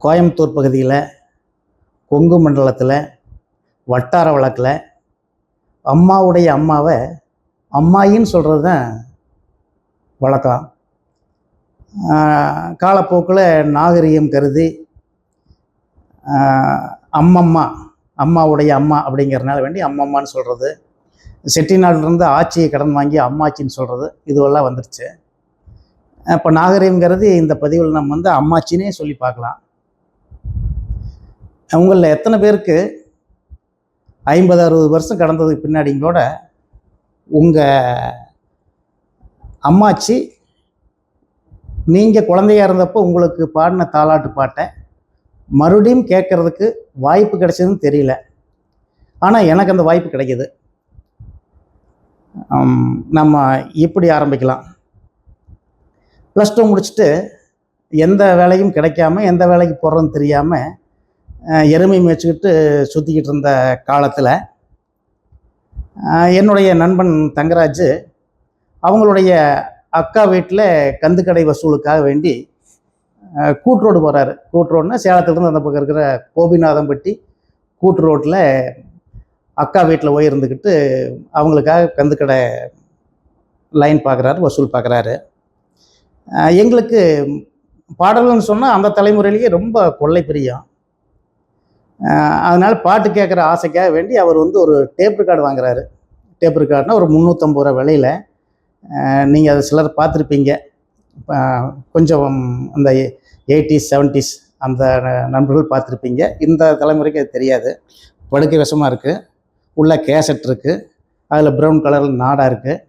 கோயம்புத்தூர் பகுதியில் கொங்கு மண்டலத்தில் வட்டார வழக்கில் அம்மாவுடைய அம்மாவை அம்மாயின்னு சொல்கிறது தான் வழக்கம். காலப்போக்கில் நாகரிகம் கருதி அம்மாவுடைய அம்மா அப்படிங்கிறனால வேண்டி அம்மம்மான்னு சொல்கிறது, செட்டிநாட்டிலிருந்து ஆட்சியை கடன் வாங்கி அம்மாச்சின்னு சொல்கிறது, இதுவெல்லாம் வந்துடுச்சு. இப்போ நாகரிகங்கிறது இந்த பதிவில் நம்ம அம்மாச்சினே சொல்லி பார்க்கலாம். உங்களில் எத்தனை பேருக்கு 50-60 வருஷம் கடந்ததுக்கு பின்னாடிங்களோட உங்கள் அம்மாச்சி நீங்கள் குழந்தையாக இருந்தப்போ உங்களுக்கு பாடின தாலாட்டு பாட்டை மறுபடியும் கேட்குறதுக்கு வாய்ப்பு கிடைச்சதுன்னு தெரியல. ஆனால் எனக்கு அந்த வாய்ப்பு கிடைக்கிது. நம்ம இப்படி ஆரம்பிக்கலாம். +2 முடிச்சுட்டு எந்த வேலையும் கிடைக்காம எந்த வேலைக்கு போகிறதுன்னு தெரியாமல் எருமை மேய்ச்சிக்கிட்டு சுற்றிக்கிட்டு இருந்த காலத்தில் என்னுடைய நண்பன் தங்கராஜ் அவங்களுடைய அக்கா வீட்டில் கந்துக்கடை வசூலுக்காக வேண்டி கூட்ரோடு போகிறாரு. கூட்ரோடுனா சேலத்துலேருந்து அந்த பக்கம் இருக்கிற கோபிநாதம்பட்டி கூட்டு ரோட்டில் அக்கா வீட்டில் போய் இருந்துக்கிட்டு அவங்களுக்காக கந்துக்கடை லைன் பார்க்குறாரு, வசூல் பார்க்குறாரு. எங்களுக்கு பாடல்கள்னு சொன்னால் அந்த தலைமுறையிலேயே ரொம்ப கொள்ளை பிரியம். அதனால் பாட்டு கேட்குற ஆசைக்காக வேண்டி அவர் ஒரு டேப் ரெக்கார்டு வாங்குறாரு. டேப் ரெக்கார்டுனா ஒரு 350 ரூபா விலையில். நீங்கள் அதை சிலர் பார்த்துருப்பீங்க. கொஞ்சம் அந்த 80s 70s அந்த நண்பர்கள் பார்த்துருப்பீங்க. இந்த தலைமுறைக்கு அது தெரியாது. படுக்கை வசமாக இருக்குது, உள்ள கேசட் இருக்குது, அதில் ப்ரௌன் கலரில் நாடா இருக்குது.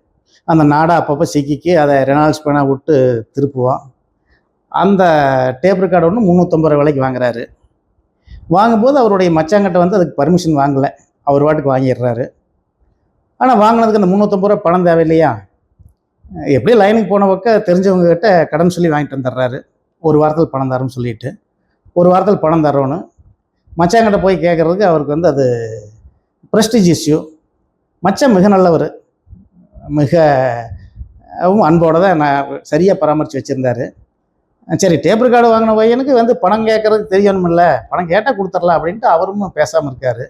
அந்த நாடா அப்பப்போ சிக்கிக்கு அதை ரெனால்ட்ஸ் பேனா விட்டு திருப்புவோம். அந்த டேப் ரெக்கார்டு 350 ரூபா விலைக்கு வாங்குறாரு. வாங்கும்போது அவருடைய மச்சாங்கிட்ட அதுக்கு பர்மிஷன் வாங்கலை, அவர் வாட்டுக்கு வாங்கிடுறாரு. ஆனால் வாங்கினதுக்கு அந்த 350 ரூபா பணம் தேவையில்லையா? எப்படியும் லைனுக்கு போன பக்கம் தெரிஞ்சவங்ககிட்ட கடன் சொல்லி வாங்கிட்டு வந்துடுறாரு. ஒரு வாரத்தில் பணம் தரோன்னு சொல்லிட்டு, ஒரு வாரத்தில் பணம் தரோன்னு மச்சாங்கிட்ட போய் கேட்குறதுக்கு அவருக்கு அது ப்ரெஸ்டீஜ் இஷ்யூ. மச்சான் மிக நல்லவர், மிகவும் அன்போடு தான் நான் சரியாக பராமரித்து வச்சுருந்தார். சரி, டேப் ரெக்கார்டு வாங்கின பையனுக்கு பணம் கேட்குறதுக்கு தெரியணுமில்ல, பணம் கேட்டால் கொடுத்துடலாம் அப்படின்ட்டு அவரும் பேசாமல் இருக்கார்.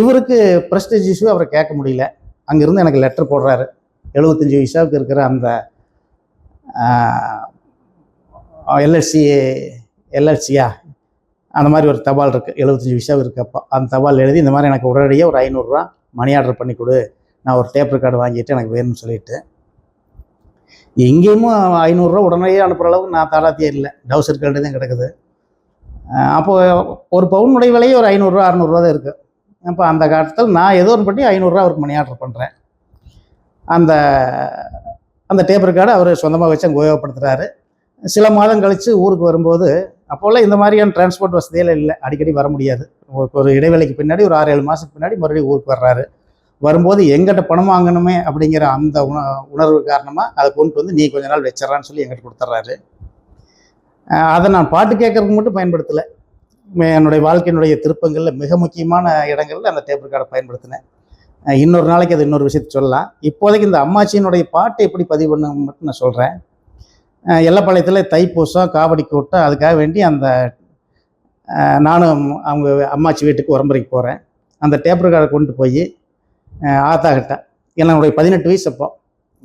இவருக்கு ப்ரெஸ்டீஜ் இஷ்யூ அவரை கேட்க முடியல. அங்கேருந்து எனக்கு லெட்டர் போடுறாரு. 75 பைசாவுக்கு இருக்கிற அந்த எல்எல்சியா அந்த மாதிரி ஒரு தபால் இருக்குது, 75 பைசாவுக்கு இருக்கப்போ அந்த தபால் எழுதி இந்த மாதிரி எனக்கு உடனடியாக ஒரு 500 ரூபா மணி ஆர்டர் பண்ணி கொடு, நான் ஒரு டேப் ரெக்கார்டு வாங்கிட்டு எனக்கு வேணும்னு சொல்லிட்டு. எங்கேயும் 500 ரூபா உடனடியாக அனுப்புகிற அளவுக்கு நான் தாராத்தியே இல்லை, டவுசர் கல்ட்டு தான் கிடக்குது. அப்போது ஒரு பவுனுடைய விலையே ஒரு 500 ரூபா 600 ரூபா தான் இருக்குது. அப்போ அந்த காலத்தில் நான் ஏதோ ஒன்று பண்ணி 500 ரூபா அவருக்கு மணி ஆர்டர் பண்ணுறேன். அந்த டேப் ரெக்கார்டை அவர் சொந்தமாக வச்சு அங்கே உபயோகப்படுத்துகிறாரு. சில மாதம் கழித்து ஊருக்கு வரும்போது, அப்போல்லாம் இந்த மாதிரியான டிரான்ஸ்போர்ட் வசதியெல்லாம் இல்லை, அடிக்கடி வர முடியாது. ஒரு இடைவேளைக்கு பின்னாடி ஒரு 6-7 மாதத்துக்கு பின்னாடி மறுபடியும் ஊருக்கு வர்றாரு. வரும்போது எங்கிட்ட பணம் வாங்கணுமே அப்படிங்கிற அந்த உணர்வு காரணமாக அதை கொண்டு நீ கொஞ்ச நாள் வச்சிடறான்னு சொல்லி எங்கிட்ட கொடுத்துட்றாரு. அதை நான் பாட்டு கேட்குறதுக்கு மட்டும் பயன்படுத்தலை, என்னுடைய வாழ்க்கையினுடைய திருப்பங்களில் மிக முக்கியமான இடங்களில் அந்த டேப் ரெக்கார்டை பயன்படுத்தினேன். இன்னொரு நாளைக்கு அது இன்னொரு விஷயத்தை சொல்லலாம். இப்போதைக்கு இந்த அம்மாச்சியினுடைய பாட்டை எப்படி பதிவு பண்ண மட்டும் நான் சொல்கிறேன். எல்லப்பாளையத்தில் தைப்பூசம் காவடி கூட்டம், அதுக்காக வேண்டி நானும் அவங்க அம்மாச்சி வீட்டுக்கு உரம்பரைக்கு போகிறேன். அந்த டேப் ரெக்கார்டை கொண்டு போய் ஆத்தாக்கிட்ட, என்னுடைய 18 வயசு அப்போ,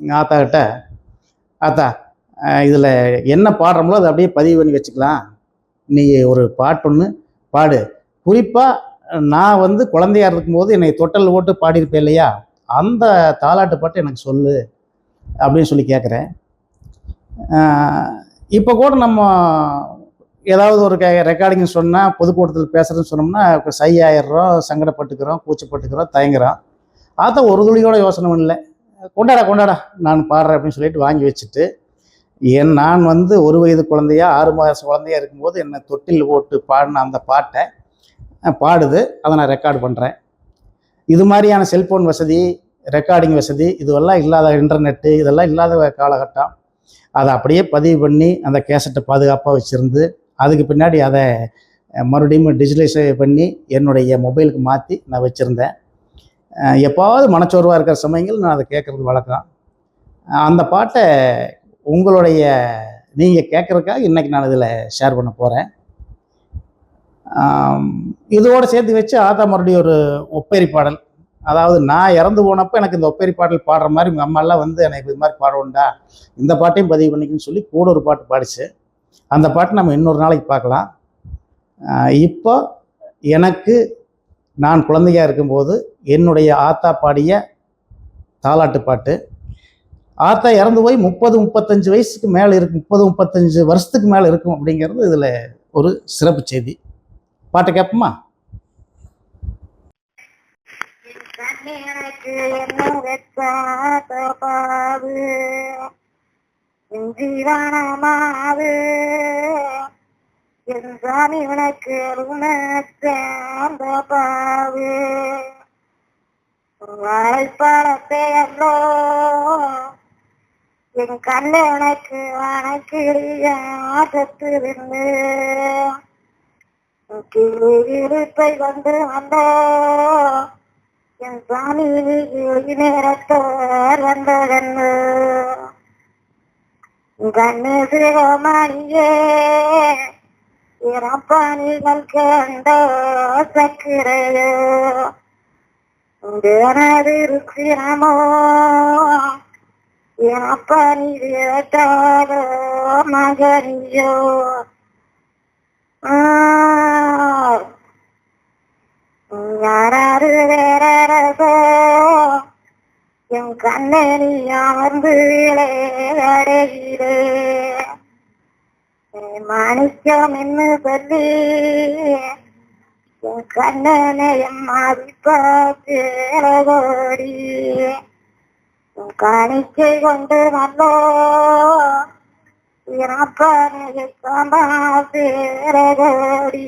ஆத்தாக்கிட்ட, ஆத்தா இதில் என்ன பாடுறோமோ அதை அப்படியே பதிவு பண்ணி வச்சுக்கலாம், நீ ஒரு பாட்டு ஒன்று பாடு, குறிப்பாக நான் குழந்தையாக இருக்கும்போது என்னை தொட்டல் ஓட்டு பாடியிருப்பேன் இல்லையா, அந்த தாலாட்டு பாட்டு எனக்கு சொல்லு அப்படின்னு சொல்லி கேட்குறேன். இப்போ கூட நம்ம ஏதாவது ஒரு ரெக்கார்டிங் சொன்னால், பொதுக்கூட்டத்தில் பேசுகிறேன்னு சொன்னோம்னா சை ஆயிடுறோம், சங்கடப்பட்டுக்கிறோம், கூச்சப்பட்டுக்கிறோம், தயங்குறோம். ஆத்தா ஒரு துளியோட யோசனை இல்லை, கொண்டாடா நான் பாடுறேன் அப்படின்னு சொல்லிட்டு வாங்கி வச்சுட்டு, நான் 1 வயது குழந்தையா 6 மாத குழந்தையா இருக்கும்போது என்னை தொட்டில் போட்டு பாடின அந்த பாட்டை பாடுது, அதை நான் ரெக்கார்டு பண்ணுறேன். இது மாதிரியான செல்ஃபோன் வசதி, ரெக்கார்டிங் வசதி இதுவெல்லாம் இல்லாத, இன்டர்நெட்டு இதெல்லாம் இல்லாத காலகட்டம். அதை அப்படியே பதிவு பண்ணி அந்த கேசட்டை பாதுகாப்பாக வச்சுருந்து, அதுக்கு பின்னாடி அதை மறுபடியும் டிஜிட்டலைஸ் பண்ணி என்னுடைய மொபைலுக்கு மாற்றி நான் வச்சுருந்தேன். எப்பாவது மனச்சோர்வாக இருக்கிற சமயங்கள் நான் அதை கேட்குறது வழக்கம். அந்த பாட்டை நீங்கள் கேட்குறதுக்காக இன்றைக்கி நான் இதில் ஷேர் பண்ண போகிறேன். இதோடு சேர்த்து வச்சு ஆத்தா மறுபடியும் ஒரு ஒப்பேரி பாடல். அதாவது நான் இறந்து போனப்போ எனக்கு இந்த ஒப்பேரி பாடல் பாடுற மாதிரி உங்கள் அம்மாலாம் வந்து எனக்கு இது மாதிரி பாடணுண்டா, இந்த பாட்டையும் பதிவு பண்ணிக்கன்னு சொல்லி கூட ஒரு பாட்டு பாடிச்சு. அந்த பாட்டு நம்ம இன்னொரு நாளைக்கு பார்க்கலாம். இப்போ எனக்கு நான் குழந்தையாக இருக்கும்போது என்னுடைய ஆத்தா பாடிய தாலாட்டு பாட்டு. ஆத்தா இறந்து போய் 30-35 வயசுக்கு மேலே இருக்கும், 30-35 வருஷத்துக்கு மேலே இருக்கும் அப்படிங்கிறது இதில் ஒரு சிறப்பு செய்தி. பாட்டை கேட்போமா? எனக்கு என்ன வெச்சாத பாவு ஜீவனமாவு என் சாமி உனக்கு சேர்ந்த பாவு வாழைப்பழத்தை அல்லோ என் கண்ணு உனக்கு வணக்கிறிய ஆட்டத்திலிருந்து இருப்பை வந்து வந்தோ என் சாமி நேரத்தோர் வந்ததென்னு கண்ணு சிவமணியே இறப்பாணிகள் கண்டோ சக்கிரையோ எனது ருச்சிரமோ இறப்பாணி வேட்டாதோ மகனியோ யாராரு வேறோ என் கண்ணனி அமர்ந்து விளையாடுகிறே மாணிக்கம் என்று சொல்லி என் கண்ணனை மதிப்பாடி காணிக்கை கொண்டு வந்தோ இறப்பானையை காம்பா சேரகோடி